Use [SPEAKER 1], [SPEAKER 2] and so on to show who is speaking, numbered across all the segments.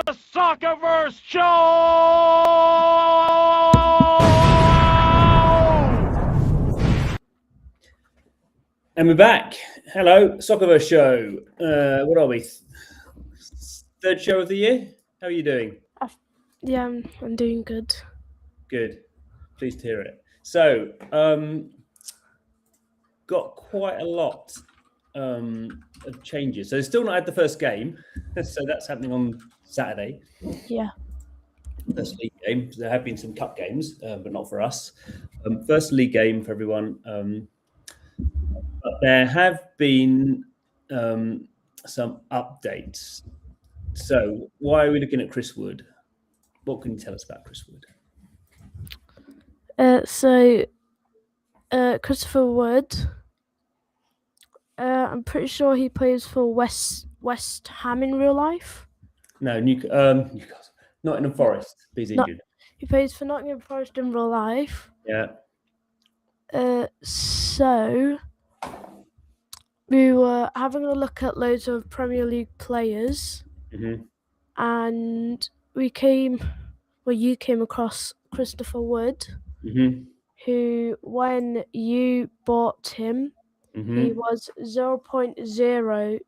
[SPEAKER 1] the Soccerverse Show!
[SPEAKER 2] And we're back. Hello, Soccerverse Show. What are we? Third show of the year? How are you doing?
[SPEAKER 3] Yeah, I'm doing good.
[SPEAKER 2] Good. Pleased to hear it. So, got quite a lot of changes. So, still not had the first game. So, that's happening on Saturday.
[SPEAKER 3] Yeah.
[SPEAKER 2] First league game. There have been some cup games, but not for us. First league game for everyone. But there have been some updates. So, why are we looking at Chris Wood? What can you tell us about Chris Wood?
[SPEAKER 3] Christopher Wood. I'm pretty sure he plays for West Ham in real life.
[SPEAKER 2] No, Newcastle. Nottingham Forest. He's injured.
[SPEAKER 3] He plays for Nottingham Forest in real life.
[SPEAKER 2] Yeah.
[SPEAKER 3] So we were having a look at loads of Premier League players, and you came across Christopher Wood, who, when you bought him, he was 0.02.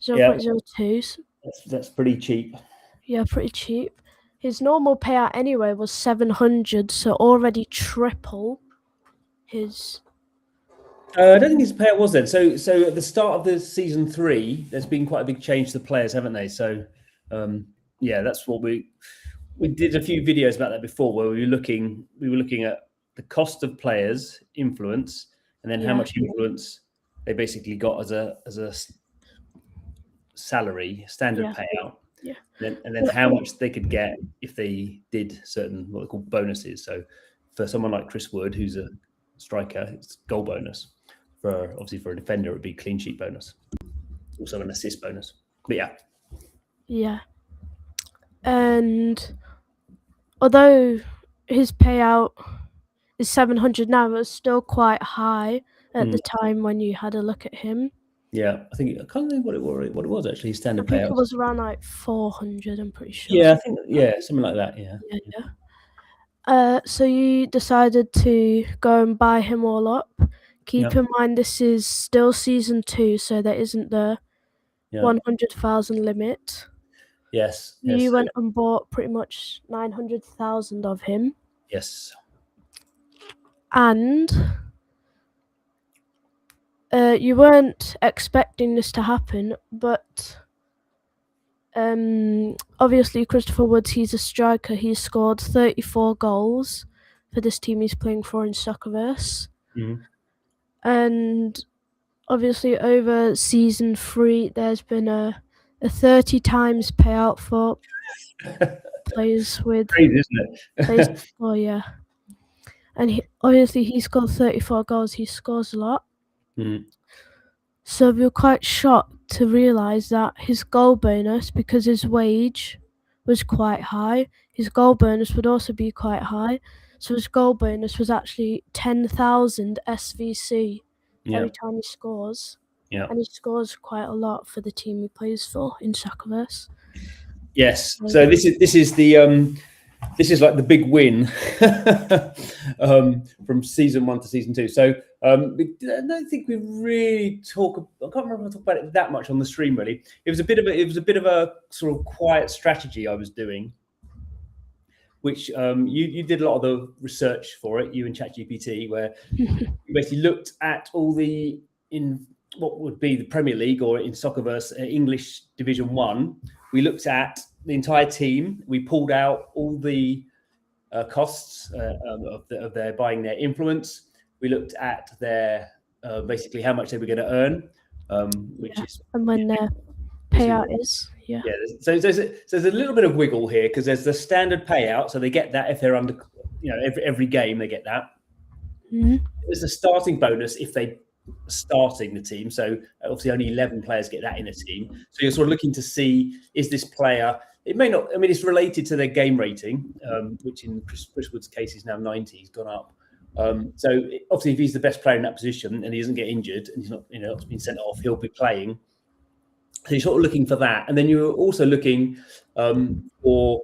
[SPEAKER 3] 0.02.
[SPEAKER 2] That's pretty cheap.
[SPEAKER 3] Yeah, pretty cheap. His normal payout anyway was 700, so already triple his.
[SPEAKER 2] I don't think his payout was then. So at the start of the season 3, there's been quite a big change to the players, haven't they? So yeah, that's what we did a few videos about that before, where we were looking at the cost of players, influence, and then how much influence they basically got as a salary, standard payout.
[SPEAKER 3] Yeah.
[SPEAKER 2] And then how much they could get if they did certain what they call bonuses. So for someone like Chris Wood, who's a striker, it's goal bonus. For a defender, it would be clean sheet bonus. Also an assist bonus. But yeah.
[SPEAKER 3] Yeah. And although his payout is 700 now, it was still quite high at the time when you had a look at him.
[SPEAKER 2] Yeah, I can't remember what it was actually. Standard payout.
[SPEAKER 3] I think it was around like 400. I'm pretty sure.
[SPEAKER 2] Yeah, I think something like that. Yeah.
[SPEAKER 3] So you decided to go and buy him all up. Keep in mind this is still season 2, so there isn't the 100,000 limit.
[SPEAKER 2] Yes.
[SPEAKER 3] You went and bought pretty much 900,000 of him.
[SPEAKER 2] Yes.
[SPEAKER 3] And you weren't expecting this to happen, but obviously Christopher Woods, he's a striker. He's scored 34 goals for this team he's playing for in Soccerverse. And obviously over season 3, there's been a 30 times payout for players with...
[SPEAKER 2] Crazy, isn't it?
[SPEAKER 3] Oh, yeah. And he scored 34 goals. He scores a lot. So we were quite shocked to realise that his goal bonus, because his wage was quite high, his goal bonus would also be quite high. So his goal bonus was actually 10,000 SVC every time he scores.
[SPEAKER 2] Yeah.
[SPEAKER 3] And he scores quite a lot for the team he plays for in Soccerverse.
[SPEAKER 2] Yes. So this is like the big win from season 1 to season 2. So I don't think we really I can't remember if I talked about it that much on the stream. Really, it was a bit of a sort of quiet strategy I was doing, which you did a lot of the research for it, you and ChatGPT, where you basically looked at all in what would be the Premier League or in Soccerverse English Division 1. We looked at the entire team. We pulled out all the costs of their buying their influence. We looked at their basically how much they were going to earn, which is
[SPEAKER 3] and when their payout is. Yeah.
[SPEAKER 2] So there's a little bit of wiggle here because there's the standard payout, so they get that if they're under, every game they get that. There's a starting bonus if they starting the team. So obviously only 11 players get that in a team. So you're sort of looking to see, is this player, it may not, I mean, it's related to their game rating, which in Chris Wood's case is now 90, he's gone up. So obviously if he's the best player in that position and he doesn't get injured and he's not, been sent off, he'll be playing. So you're sort of looking for that, and then you're also looking for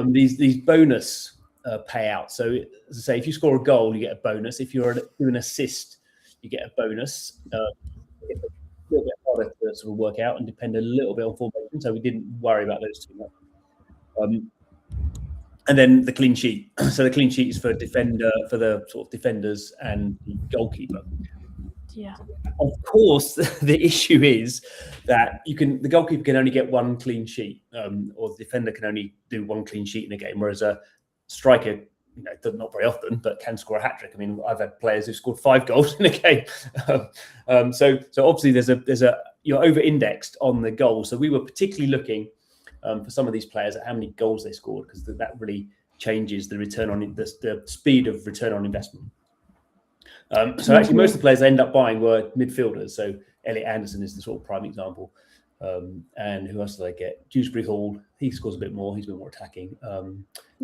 [SPEAKER 2] these bonus payouts. So, as I say, if you score a goal, you get a bonus. If you do an assist, you get a bonus. It's a little bit harder to sort of work out and depend a little bit on formation. So we didn't worry about those too much. And then the clean sheet. So the clean sheet is for the sort of defenders and the goalkeeper.
[SPEAKER 3] Yeah.
[SPEAKER 2] Of course, the issue is that the goalkeeper can only get one clean sheet, or the defender can only do one clean sheet in a game, whereas a striker, not very often, but can score a hat trick. I mean, I've had players who scored 5 goals in a game. So obviously you're over-indexed on the goals. So we were particularly looking for some of these players at how many goals they scored, because that really changes the return on the speed of return on investment. So actually, most of the players I end up buying were midfielders. So Elliot Anderson is the sort of prime example. And who else did I get? Dewsbury Hall. He scores a bit more. He's a bit more attacking.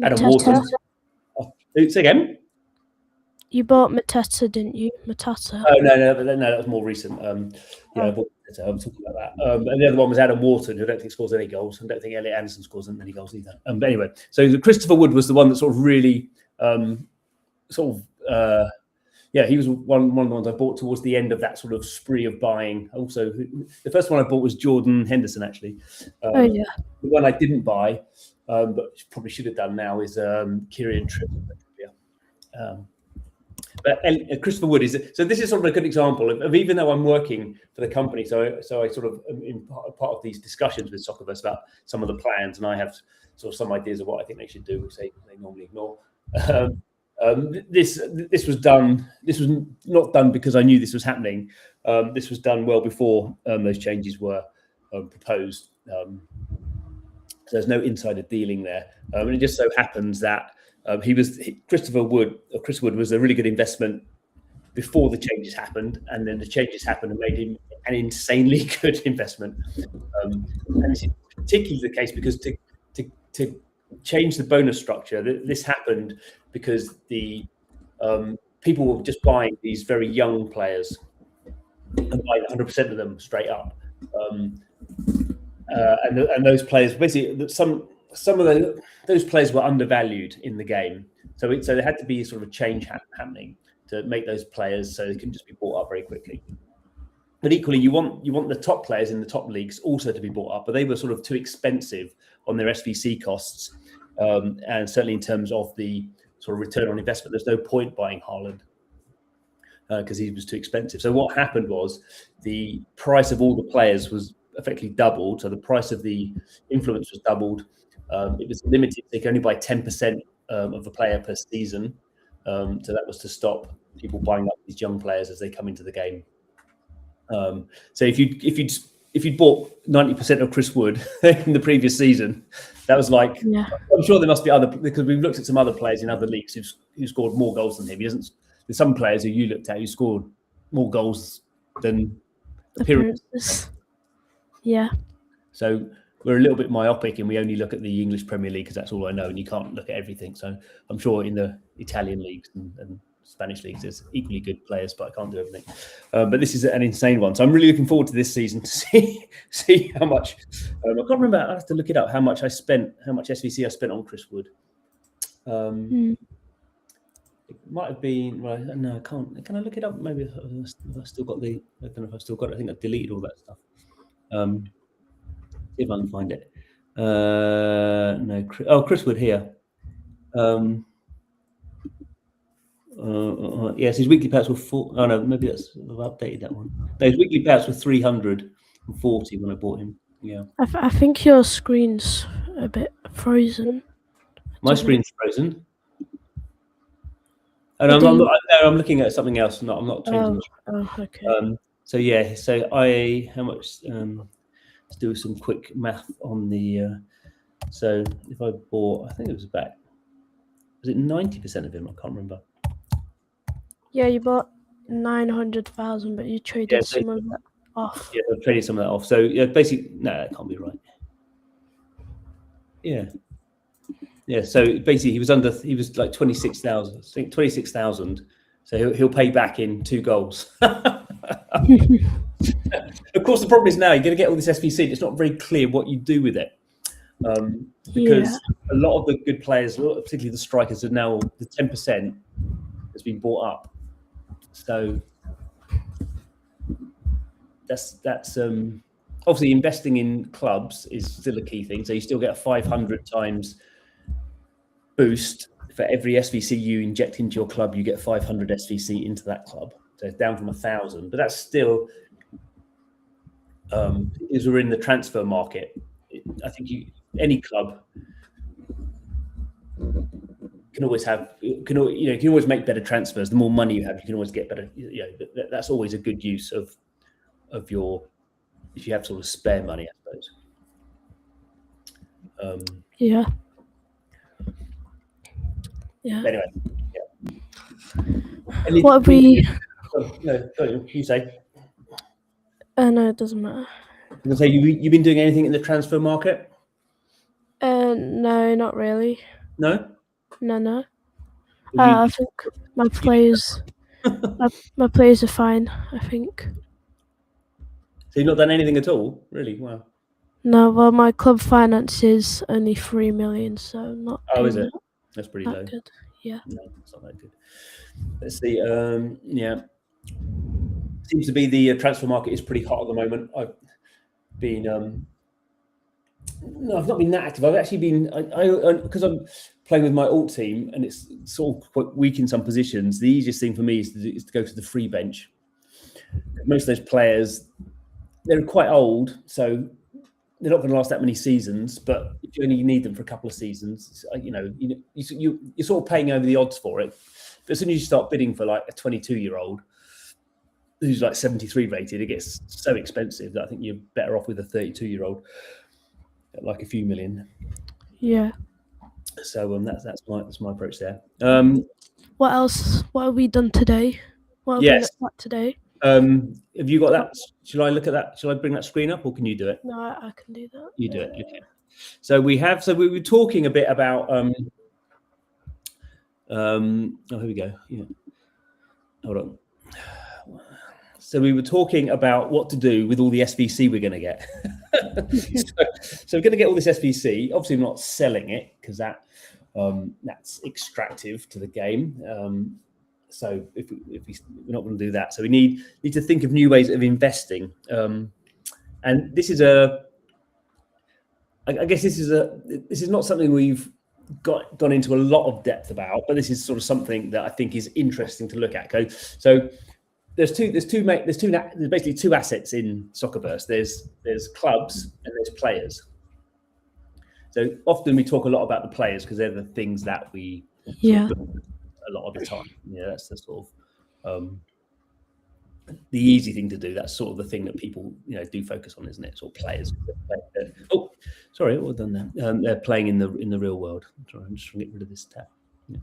[SPEAKER 2] Adam Wharton. Say again?
[SPEAKER 3] You bought Mateta, didn't you? Matata.
[SPEAKER 2] Oh, no, that was more recent. I bought Mateta. I'm talking about that. And the other one was Adam Wharton, who I don't think scores any goals. I don't think Elliot Anderson scores any goals either. But anyway, so Christopher Wood was the one that sort of really he was one of the ones I bought towards the end of that sort of spree of buying. Also, the first one I bought was Jordan Henderson, actually. The one I didn't buy, but probably should have done now, is Kieran Trippier. But Christopher Wood is so. This is sort of a good example of even though I'm working for the company, so I sort of am in part of these discussions with Soccerverse about some of the plans, and I have sort of some ideas of what I think they should do, which they normally ignore. This was done. This was not done because I knew this was happening. This was done well before those changes were proposed. So there's no insider dealing there, and it just so happens that Chris Wood was a really good investment before the changes happened, and then the changes happened and made him an insanely good investment. And this is particularly the case because to change the bonus structure, this happened because the people were just buying these very young players and buying 100% of them straight up. And those players, basically, some of those players were undervalued in the game. So there had to be sort of a change happening to make those players so they can just be bought up very quickly. But equally, you want the top players in the top leagues also to be bought up, but they were sort of too expensive on their SVC costs, and certainly in terms of the sort of return on investment. There's no point buying Haaland because he was too expensive. So what happened was the price of all the players was effectively doubled. So the price of the influence was doubled. It was limited. They could only buy 10% of a player per season. So that was to stop people buying up these young players as they come into the game. So if you'd bought 90% of Chris Wood in the previous season, that was like, I'm sure there must be other, because we've looked at some other players in other leagues who scored more goals than him. There's some players who you looked at who scored more goals than appearances.
[SPEAKER 3] Yeah.
[SPEAKER 2] So we're a little bit myopic and we only look at the English Premier League because that's all I know, and you can't look at everything. So I'm sure in the Italian leagues and Spanish leagues there's equally good players, but I can't do everything. But this is an insane one. So I'm really looking forward to this season to see how much. I can't remember. I have to look it up. How much SVC I spent on Chris Wood. It might have been. Well, no, I can't. Can I look it up? Maybe if I still got the. I don't know if I've still got it. I think I've deleted all that stuff. See if I can find it. No. Chris Wood here. Yes, his weekly payouts were 4. Oh no, maybe I've updated that one. No, his weekly payouts were 340 when I bought him. Yeah.
[SPEAKER 3] I think your screen's a bit frozen.
[SPEAKER 2] My screen's frozen. And I'm looking at something else. I'm not changing.
[SPEAKER 3] Oh, okay.
[SPEAKER 2] So how much? Let's do some quick math on the. So if I bought, I think it was about. Was it 90% of him? I can't remember.
[SPEAKER 3] Yeah, you bought 900,000, but you traded some of that off.
[SPEAKER 2] Yeah, I traded some of that off. So yeah, basically, no, that can't be right. Yeah. Yeah. So basically, he was like 26,000. I think 26,000. So he'll pay back in 2 goals. Of course, the problem is now you're going to get all this SVC. And it's not very clear what you do with it, because a lot of the good players, particularly the strikers, are now the 10% has been bought up. So that's obviously investing in clubs is still a key thing. So you still get a 500 times boost for every SVC you inject into your club. You get 500 SVC into that club. So it's down from 1,000, but that's still, as we're in the transfer market, I think any club can always make better transfers. The more money you have, you can always get better. That's always a good use of your, if you have sort of spare money, I suppose.
[SPEAKER 3] Yeah.
[SPEAKER 2] Anyway,
[SPEAKER 3] What have we?
[SPEAKER 2] No, you say.
[SPEAKER 3] No, it doesn't matter.
[SPEAKER 2] I'm gonna say you've been doing anything in the transfer market?
[SPEAKER 3] No, not really.
[SPEAKER 2] No.
[SPEAKER 3] No. I think my players, my players are fine. I think.
[SPEAKER 2] So you've not done anything at all, really? Wow.
[SPEAKER 3] No, well, my club finance is only 3 million, so not.
[SPEAKER 2] Oh, is it? That's pretty low.
[SPEAKER 3] Good. Yeah.
[SPEAKER 2] No, it's not that good. Let's see. Yeah. Seems to be the transfer market is pretty hot at the moment. I've been no, I've not been that active. I've actually been because I'm playing with my alt team and it's sort of quite weak in some positions. The easiest thing for me is to go to the free bench. Most of those players, they're quite old, so they're not going to last that many seasons. But if you only need them for a couple of seasons, you're sort of paying over the odds for it. But as soon as you start bidding for like a 22-year-old who's like 73 rated, it gets so expensive that I think you're better off with a 32-year-old at like a few million.
[SPEAKER 3] Yeah.
[SPEAKER 2] So that's my approach there.
[SPEAKER 3] What else? What have we done today? What have we looked at today?
[SPEAKER 2] Have you got that? Shall I look at that? Shall I bring that screen up, or can you do it?
[SPEAKER 3] No, I can do that.
[SPEAKER 2] You do it. Okay. So we were talking a bit about. Oh, here we go. Yeah. Hold on. So we were talking about what to do with all the SVC we're going to get. so we're going to get all this SVC. Obviously, we're not selling it because that's extractive to the game. So if we're not going to do that, so we need to think of new ways of investing. And this is I guess this is not something we've gone into a lot of depth about, but this is sort of something that I think is interesting to look at. Okay, so there's basically two assets in Soccerverse. There's clubs and there's players. So often we talk a lot about the players because they're the things that we a lot of the time. Yeah, that's the sort of the easy thing to do. That's sort of the thing that people do focus on, isn't it? Sort of players. Oh, sorry, well done there. They're playing in the real world. Sorry, I'm just trying to get rid of this tab. Yeah.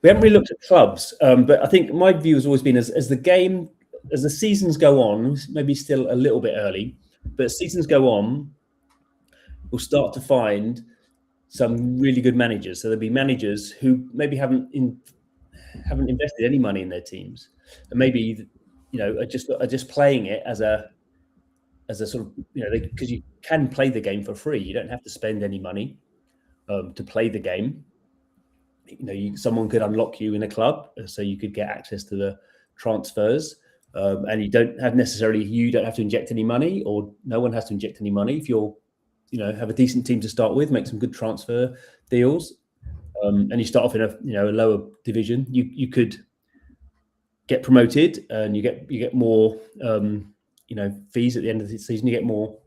[SPEAKER 2] We haven't really looked at clubs, but I think my view has always been as the seasons go on, maybe still a little bit early, but as seasons go on, we'll start to find some really good managers. So there'll be managers who maybe haven't invested any money in their teams, and maybe are just playing it as a sort of because you can play the game for free. You don't have to spend any money to play the game. Someone could unlock you in a club, so you could get access to the transfers, and you don't have to inject any money, or no one has to inject any money. If you're, have a decent team to start with, make some good transfer deals, and you start off in a lower division, you could get promoted, and you get more fees at the end of the season. You get more.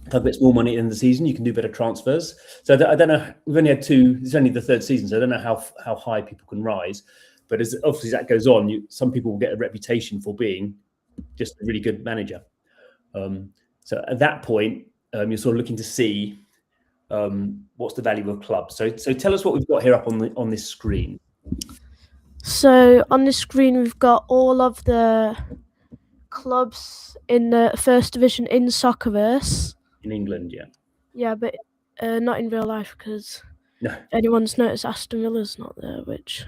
[SPEAKER 2] Club gets more money at the end of the season. You can do better transfers. So I don't know. We've only had two. It's only the third season, so I don't know how high people can rise. But obviously as that goes on, some people will get a reputation for being just a really good manager. So at that point, you're sort of looking to see what's the value of clubs. So tell us what we've got here up on this screen.
[SPEAKER 3] So on this screen, we've got all of the clubs in the first division in Soccerverse.
[SPEAKER 2] In England, yeah.
[SPEAKER 3] Yeah, but not in real life because
[SPEAKER 2] if
[SPEAKER 3] anyone's noticed Aston Villa's not there, which...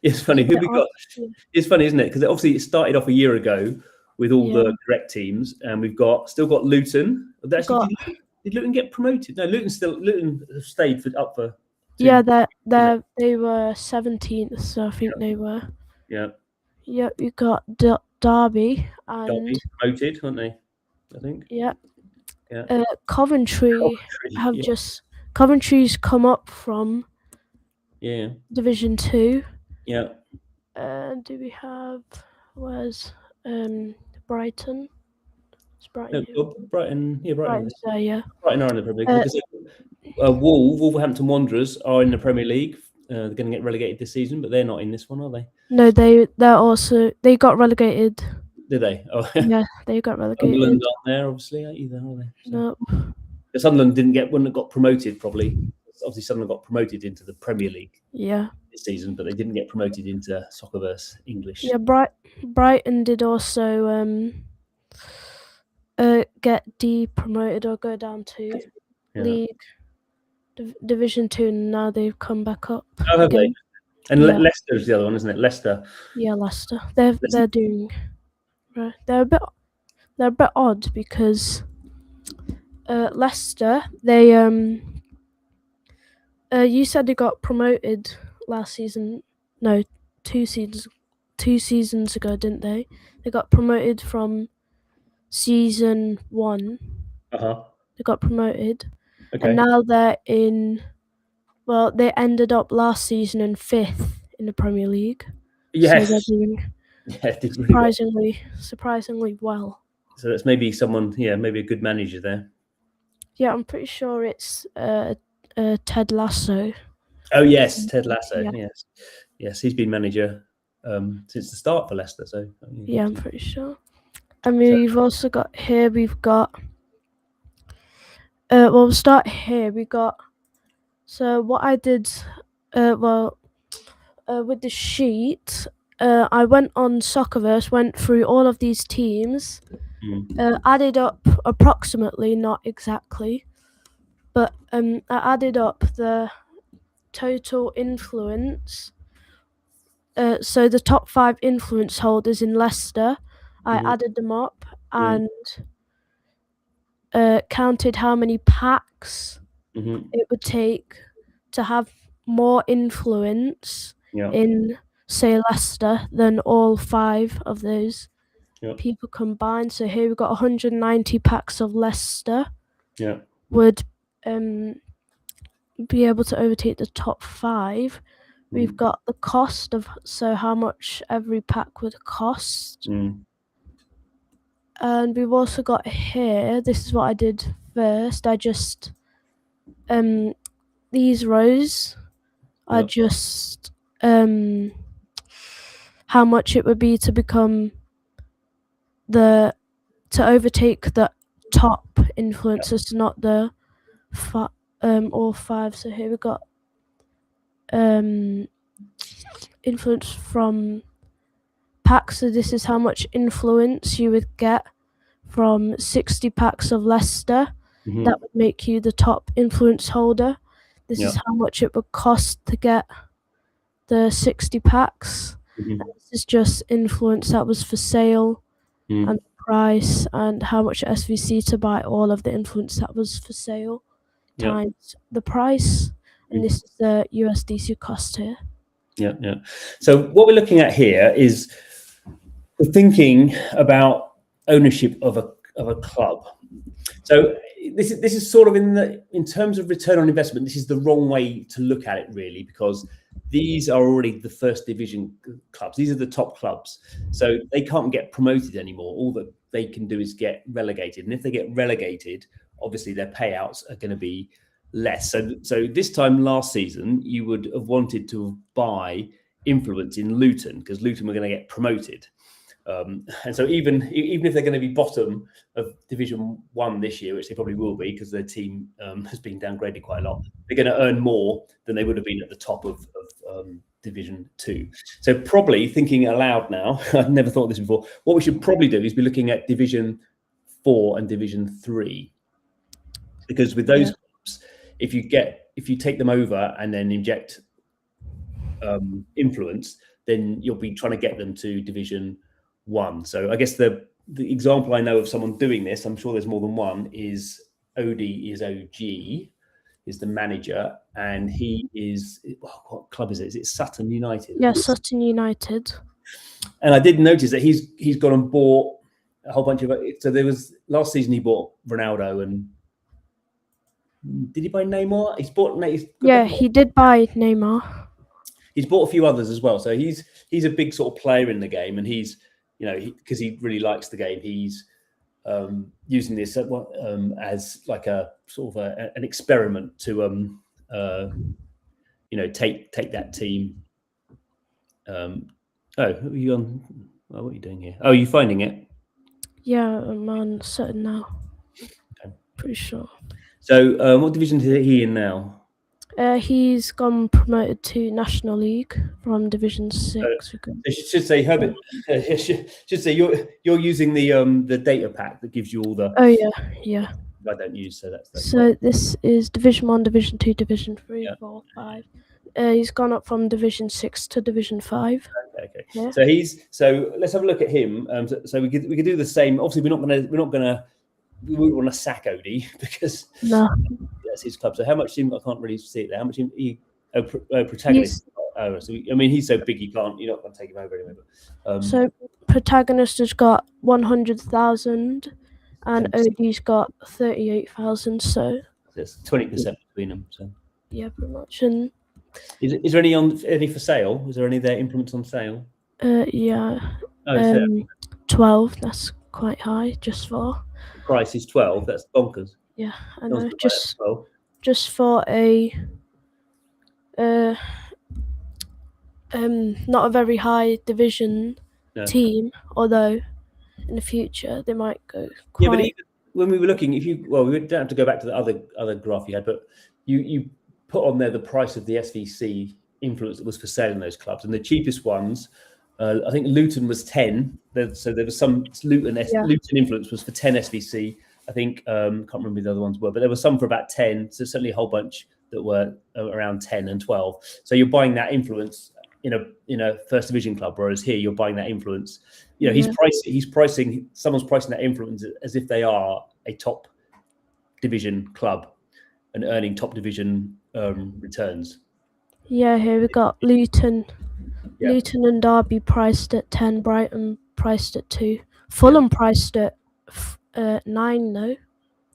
[SPEAKER 2] It's funny. Who we got? It's funny, isn't it? Because obviously it started off a year ago with all the correct teams, and we've still got Luton. Actually, did Luton get promoted? No, Luton stayed up for.
[SPEAKER 3] They were 17th, so I think they were.
[SPEAKER 2] Yeah.
[SPEAKER 3] Yeah, we got Derby and
[SPEAKER 2] Derby promoted, weren't they? I think.
[SPEAKER 3] Yeah.
[SPEAKER 2] Yeah.
[SPEAKER 3] Coventry have Coventry's come up from Division 2.
[SPEAKER 2] Yeah.
[SPEAKER 3] Do we have where's Brighton? It's Brighton.
[SPEAKER 2] Brighton. Yeah, Brighton.
[SPEAKER 3] Brighton
[SPEAKER 2] are in the Premier League. Wolverhampton Wanderers are in the Premier League. They're going to get relegated this season, but they're not in this one, are they?
[SPEAKER 3] No, they got relegated.
[SPEAKER 2] Did they? Oh,
[SPEAKER 3] yeah, they got relegated.
[SPEAKER 2] Sunderland aren't there, obviously, either, are they?
[SPEAKER 3] So.
[SPEAKER 2] No. Sunderland wouldn't have got promoted, probably. Obviously, Sunderland got promoted into the Premier League.
[SPEAKER 3] Yeah.
[SPEAKER 2] This season, but they didn't get promoted into Soccerverse English.
[SPEAKER 3] Yeah, Brighton did also get depromoted or go down to League Division 2, and now they've come back up.
[SPEAKER 2] Oh, have they? And Leicester is the other one, isn't it? Leicester.
[SPEAKER 3] Yeah, Leicester. They're doing right. They're a bit odd because Leicester, they you said they got promoted last season. No, 2 seasons ago, didn't they? They got promoted from season 1. They got promoted. Okay. And now they're in. Well, they ended up last season in 5th in the Premier League.
[SPEAKER 2] Yes.
[SPEAKER 3] So they're doing surprisingly well.
[SPEAKER 2] So that's maybe someone, maybe a good manager there.
[SPEAKER 3] Yeah, I'm pretty sure it's Ted Lasso.
[SPEAKER 2] Oh yes, Ted Lasso. Yeah. Yes, he's been manager since the start for Leicester. So
[SPEAKER 3] yeah, I'm pretty sure. I mean, we've also got here. We've got. We'll start here. We got. So what I did, with the sheet, I went on Soccerverse, went through all of these teams, added up approximately, not exactly, but I added up the total influence. So the top 5 influence holders in Leicester, I added them up and counted how many packs it would take to have more influence in, say, Leicester than all 5 of those people combined. So here we've got 190 packs of Leicester would be able to overtake the top 5. We've got the cost of, so how much every pack would cost. And we've also got here, this is what I did first. I just, these rows are just how much it would be to become to overtake the top influencers, not the all 5. So here we've got influence from packs. So this is how much influence you would get from 60 packs of Leicester. That would make you the top influence holder. This is how much it would cost to get the 60 packs. And this is just influence that was for sale and price and how much SVC to buy all of the influence that was for sale times the price. And this is the USDC cost here.
[SPEAKER 2] Yeah. So what we're looking at here is we're thinking about ownership of a club. So this is sort of in terms of return on investment, this is the wrong way to look at it, really, because these are already the first division clubs. These are the top clubs. So they can't get promoted anymore. All that they can do is get relegated. And if they get relegated, obviously their payouts are going to be less. So this time last season, you would have wanted to buy influence in Luton because Luton were going to get promoted. And so even if they're going to be bottom of Division 1 this year, which they probably will be because their team has been downgraded quite a lot, they're going to earn more than they would have been at the top of Division 2. So probably thinking aloud now, I've never thought this before, what we should probably do is be looking at Division 4 and Division 3. Because with those clubs, if you take them over and then inject influence, then you'll be trying to get them to Division 1. So I guess the the example I know of someone doing this, I'm sure there's more than one, is Odie is OG, is the manager, and he is, what club is it? Is it Sutton United?
[SPEAKER 3] Yeah, Sutton United.
[SPEAKER 2] And I did notice that he's gone and bought a whole bunch of. So there was last season he bought Ronaldo, and did he buy Neymar?
[SPEAKER 3] He did buy Neymar.
[SPEAKER 2] He's bought a few others as well. So he's a big sort of player in the game, and he's, you know, because he really likes the game, he's using this as like a sort of an experiment to you know, take that team. What are you doing here? Oh, are you finding it?
[SPEAKER 3] Yeah, I'm on Sutton now.
[SPEAKER 2] Okay.
[SPEAKER 3] Pretty sure.
[SPEAKER 2] So what division is he in now?
[SPEAKER 3] He's gone promoted to National League from Division 6.
[SPEAKER 2] I should say, Herbert. Should say you're using the data pack that gives you all the.
[SPEAKER 3] Oh yeah.
[SPEAKER 2] I don't use, so that's.
[SPEAKER 3] So this is Division 1, Division 2, Division 3, 4, 5. He's gone up from Division 6 to Division 5.
[SPEAKER 2] Okay.
[SPEAKER 3] Yeah.
[SPEAKER 2] So let's have a look at him. So we could do the same. Obviously, we wouldn't want to sack Odie because that's his club. So how much? I can't really see it there. How much? Protagonist. So he's so big you're not going to take him over anyway. But,
[SPEAKER 3] so Protagonist has got 100,000, and Odie's got 38,000. So
[SPEAKER 2] there's 20% between them. So
[SPEAKER 3] yeah, pretty much. And
[SPEAKER 2] is there any for sale? Is there any there implements on sale?
[SPEAKER 3] Yeah. 12. That's quite high just for.
[SPEAKER 2] The price is 12. That's bonkers.
[SPEAKER 3] Yeah, I know. Just for not a very high division team, although in the future they might go quite.
[SPEAKER 2] Yeah, but even when we were looking, we don't have to go back to the other graph you had, but you put on there the price of the SVC influence that was for sale in those clubs, and the cheapest ones, I think Luton was 10. So there was some Luton influence was for 10 SVC. I think can't remember who the other ones were, but there were some for about 10. So certainly a whole bunch that were around 10 and 12. So you're buying that influence in a first division club, whereas here you're buying that influence. You know, he's pricing. Someone's pricing that influence as if they are a top division club and earning top division returns.
[SPEAKER 3] Yeah, here we got Luton. Yeah. Luton and Derby priced at 10. Brighton priced at 2. Fulham priced at 9 though.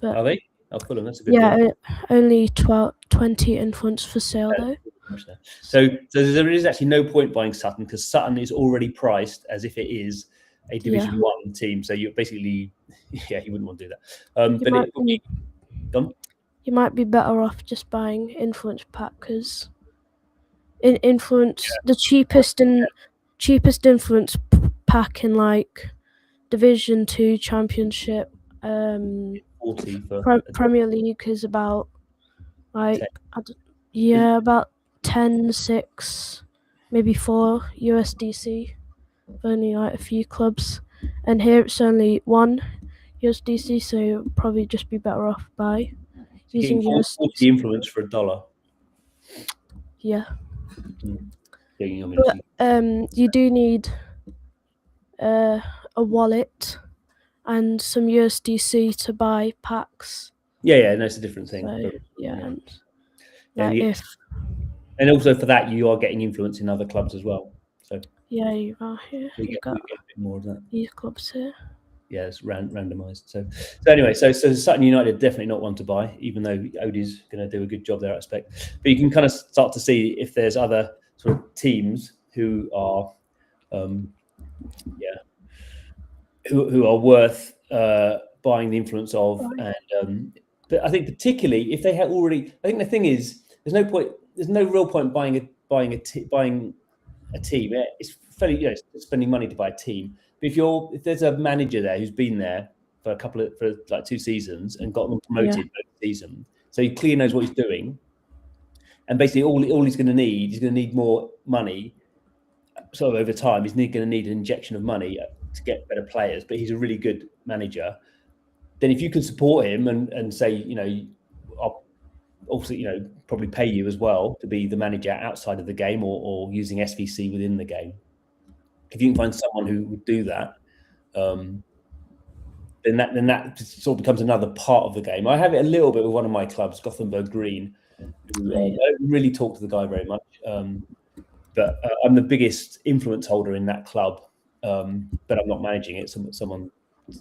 [SPEAKER 3] But
[SPEAKER 2] are they? Oh, Fulham, that's a good deal.
[SPEAKER 3] Only 20 influence for sale though.
[SPEAKER 2] So there is actually no point buying Sutton because Sutton is already priced as if it is a Division 1 team. So you're basically, you wouldn't want to do that.
[SPEAKER 3] You might be better off just buying influence pack because in influence the cheapest influence pack in like Division 2 Championship
[SPEAKER 2] 40
[SPEAKER 3] Premier League is about like about 10, 6, maybe 4 USDC. Only like a few clubs, and here it's only 1 USDC, so you'll probably just be better off by using USDC.
[SPEAKER 2] 40 influence for $1.
[SPEAKER 3] Yeah. But, you do need a wallet and some USDC to buy packs.
[SPEAKER 2] Yeah, no, it's a different thing.
[SPEAKER 3] So,
[SPEAKER 2] and also for that you are getting influence in other clubs as well. So
[SPEAKER 3] yeah, you are here.
[SPEAKER 2] You get a bit more of that.
[SPEAKER 3] These clubs here.
[SPEAKER 2] Yeah, it's randomised. So anyway, so Sutton United definitely not one to buy, even though Odie's going to do a good job there, I expect. But you can kind of start to see if there's other sort of teams who are, who are worth buying the influence of, and but I think particularly if they had already. I think the thing is, there's no real point buying a team. It's fairly, spending money to buy a team. But if there's a manager there who's been there for like 2 seasons and got them promoted both season, so he clearly knows what he's doing, and basically all he's going to need more money. Sort of over time, he's going to need an injection of money to get better players. But he's a really good manager. Then if you can support him and say, I'll also, probably pay you as well to be the manager outside of the game or using SVC within the game. If you can find someone who would do that, then that sort of becomes another part of the game. I have it a little bit with one of my clubs, Gothenburg Green. Who, I don't really talk to the guy very much, but I'm the biggest influence holder in that club, but I'm not managing it. Someone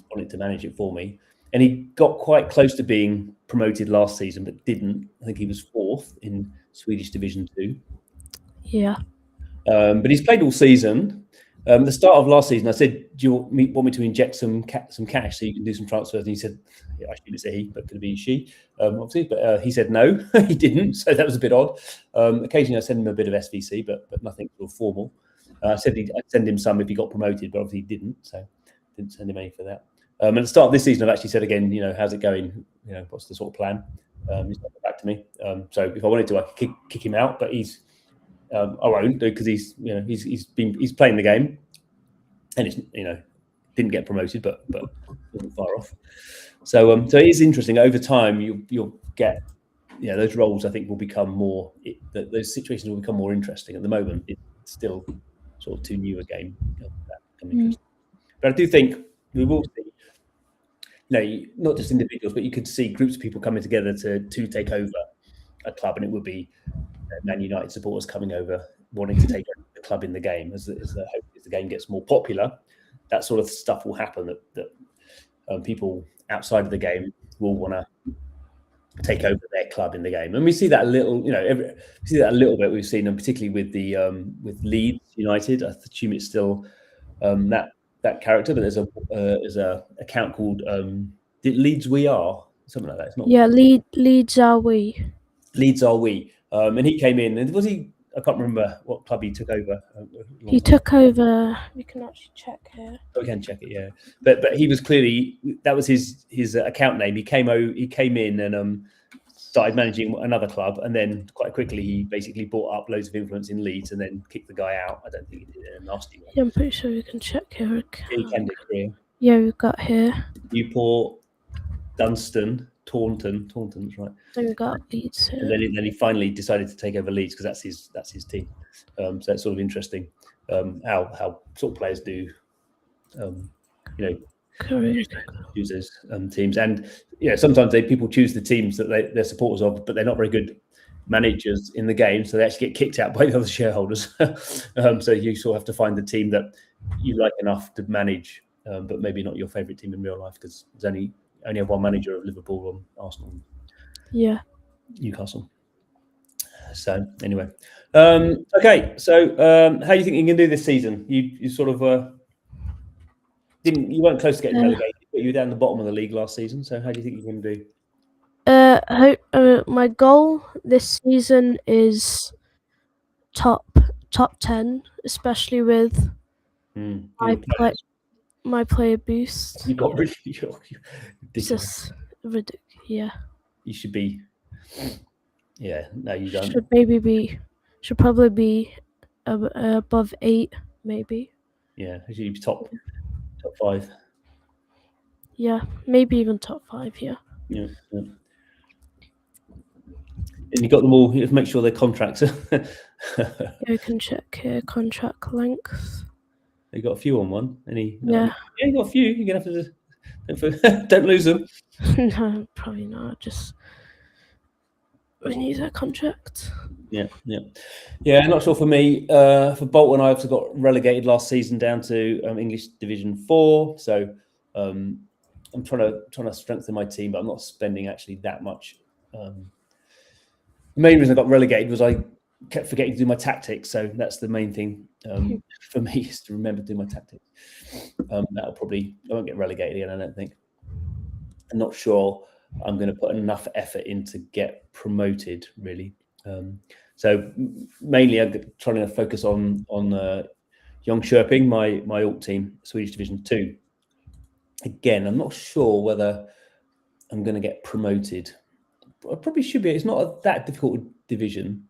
[SPEAKER 2] wanted to manage it for me, and he got quite close to being promoted last season, but didn't. I think he was 4th in Swedish Division 2.
[SPEAKER 3] Yeah.
[SPEAKER 2] But he's played all season. The start of last season, I said, "Do you want me to inject some cash so you can do some transfers?" And he said, "Yeah, I shouldn't say he, but could it be she?" Obviously, but he said no, he didn't. So that was a bit odd. Occasionally, I send him a bit of SVC, but nothing sort of formal. I said I'd send him some if he got promoted, but obviously he didn't. So didn't send him any for that. And at the start of this season, I've actually said again, how's it going? What's the sort of plan? He's not got back to me. So if I wanted to, I could kick him out, but he's. I won't do because he's playing the game, and it's didn't get promoted, but wasn't far off. So it is interesting. Over time, you'll get those roles. I think will become more. Those situations will become more interesting. At the moment, it's still sort of too new a game. But I do think we will see. Not just individuals, but you could see groups of people coming together to take over a club, and it would be Man United supporters coming over wanting to take over the club in the game as the game gets more popular. That sort of stuff will happen that people outside of the game will want to take over their club in the game, and we see that a little. We see that a little bit. We've seen, and particularly with the with Leeds United. I assume it's still that character, but there's a account called Leeds We Are, something like that. It's not.
[SPEAKER 3] Yeah, Leeds Are We.
[SPEAKER 2] Leeds Are We. And he came in, and was he? I can't remember what club he took over.
[SPEAKER 3] He took over. We can actually check here.
[SPEAKER 2] We can check it, yeah. But he was clearly, that was his account name. He came in and started managing another club, and then quite quickly he basically brought up loads of influence in Leeds, and then kicked the guy out. I don't think he did a nasty one.
[SPEAKER 3] Yeah, I'm pretty sure we can check here.
[SPEAKER 2] Yeah, he can do it.
[SPEAKER 3] Yeah, we've got here.
[SPEAKER 2] Newport, Dunstan, Taunton's right.
[SPEAKER 3] Then we got Leeds here.
[SPEAKER 2] And then he finally decided to take over Leeds because that's his team. So it's sort of interesting how sort of players do, choose those teams. And sometimes people choose the teams that they're supporters of, but they're not very good managers in the game, so they actually get kicked out by the other shareholders. So you sort of have to find the team that you like enough to manage, but maybe not your favourite team in real life because there's only have one manager of Liverpool or Arsenal.
[SPEAKER 3] Yeah.
[SPEAKER 2] Newcastle. So anyway, okay. So how do you think you can do this season? You sort of you weren't close to getting relegated, but you were down the bottom of the league last season. So how do you think you can do?
[SPEAKER 3] My goal this season is top 10, especially with my player boost.
[SPEAKER 2] You got really
[SPEAKER 3] it's just ridiculous. Yeah.
[SPEAKER 2] You should be. Yeah. No, you don't.
[SPEAKER 3] Should probably be above 8, maybe.
[SPEAKER 2] Yeah, you should be top 5.
[SPEAKER 3] Yeah, maybe even top 5. Yeah.
[SPEAKER 2] Yeah. And you got them all. You have to make sure they're contracts.
[SPEAKER 3] Yeah, you can check here contract length.
[SPEAKER 2] You got a few on one. Any?
[SPEAKER 3] Yeah.
[SPEAKER 2] Yeah, you got a few. You're gonna have to don't lose them.
[SPEAKER 3] No, probably not. Just renew their contract.
[SPEAKER 2] Yeah. I'm not sure for me. For Bolton, I also got relegated last season down to English Division 4. So I'm trying to strengthen my team, but I'm not spending actually that much. The main reason I got relegated was I kept forgetting to do my tactics. So that's the main thing for me is to remember to do my tactics. I won't get relegated again, I don't think. I'm not sure I'm going to put enough effort in to get promoted, really. So mainly I'm trying to focus on Young Sherping, my alt team, Swedish Division 2. Again, I'm not sure whether I'm going to get promoted. I probably should be. It's not that difficult division.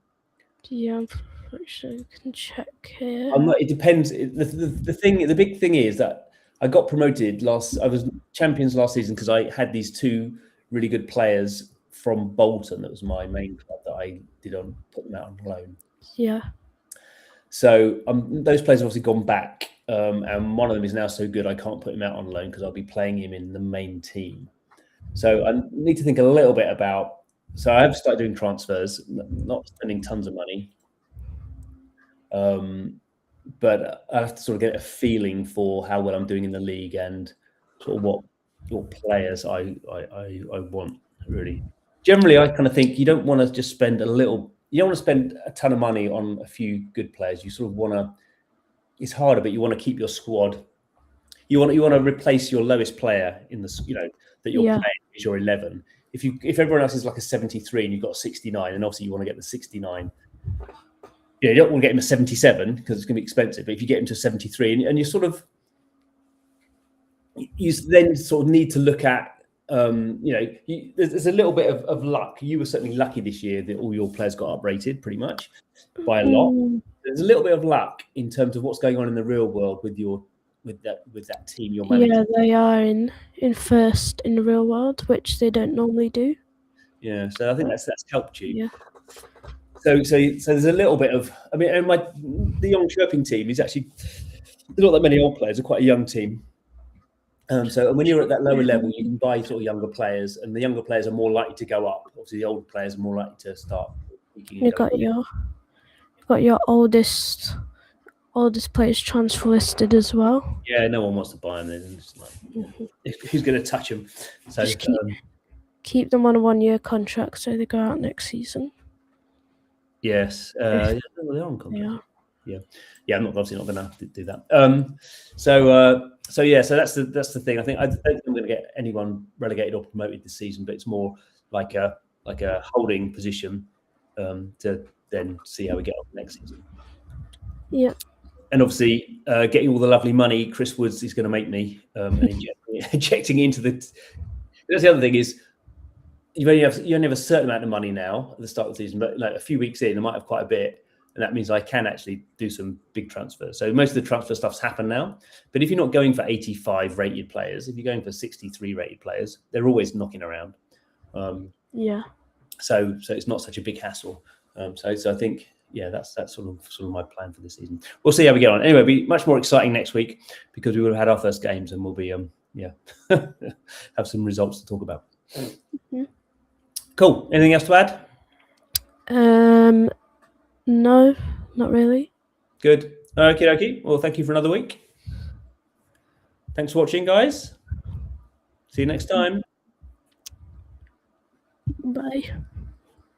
[SPEAKER 3] Yeah, I'm pretty sure you can check here.
[SPEAKER 2] It depends. The big thing is that I got promoted I was champions last season because I had these 2 really good players from Bolton. That was my main club that I put them out on loan.
[SPEAKER 3] Yeah.
[SPEAKER 2] So those players have obviously gone back and one of them is now so good I can't put him out on loan because I'll be playing him in the main team. So I need to think a little bit about. So I have started doing transfers, not spending tons of money, but I have to sort of get a feeling for how well I'm doing in the league and sort of what players I want really. Generally, I kind of think you don't want to just spend a little. You don't want to spend a ton of money on a few good players. You sort of want to. It's harder, but you want to keep your squad. You want to replace your lowest player in the that you're playing is your 11. If everyone else is like a 73 and you've got a 69, and obviously you want to get the 69. You don't want to get him a 77 because it's going to be expensive. But if you get him to 73, and you then sort of need to look at, there's a little bit of luck. You were certainly lucky this year that all your players got uprated pretty much by a lot. There's a little bit of luck in terms of what's going on in the real world with that team you're managing.
[SPEAKER 3] Yeah, they are in first in the real world, which they don't normally do.
[SPEAKER 2] Yeah, so I think that's helped you.
[SPEAKER 3] Yeah.
[SPEAKER 2] So there's a little bit of. I mean, and the young Chirping team is actually there's not that many old players. They're quite a young team. So when you're at that lower level, you can buy sort of younger players, and the younger players are more likely to go up. Obviously, the older players are more likely to start.
[SPEAKER 3] You've got your oldest players transfer listed as well.
[SPEAKER 2] Yeah, no one wants to buy them. Then just like, who's going to touch them? So
[SPEAKER 3] just keep them on a 1-year contract so they go out next season.
[SPEAKER 2] Yes, they're on contract. Yeah. I'm obviously not going to do that. So that's the thing. I don't think I'm going to get anyone relegated or promoted this season, but it's more like a holding position to then see how we get on next season.
[SPEAKER 3] Yeah.
[SPEAKER 2] And obviously, getting all the lovely money Chris Woods is going to make me and injecting into the. That's the other thing is. You only have a certain amount of money now at the start of the season, but like a few weeks in, I might have quite a bit, and that means I can actually do some big transfers. So most of the transfer stuff's happened now. But if you're not going for 85 rated players, if you're going for 63 rated players, they're always knocking around. So it's not such a big hassle. So I think that's sort of my plan for this season. We'll see how we get on. Anyway, it'll be much more exciting next week because we will have had our first games and we'll be have some results to talk about. Mm-hmm. Cool. Anything else to add?
[SPEAKER 3] No, not really.
[SPEAKER 2] Good. Okay. Well, thank you for another week. Thanks for watching, guys. See you next time.
[SPEAKER 3] Bye.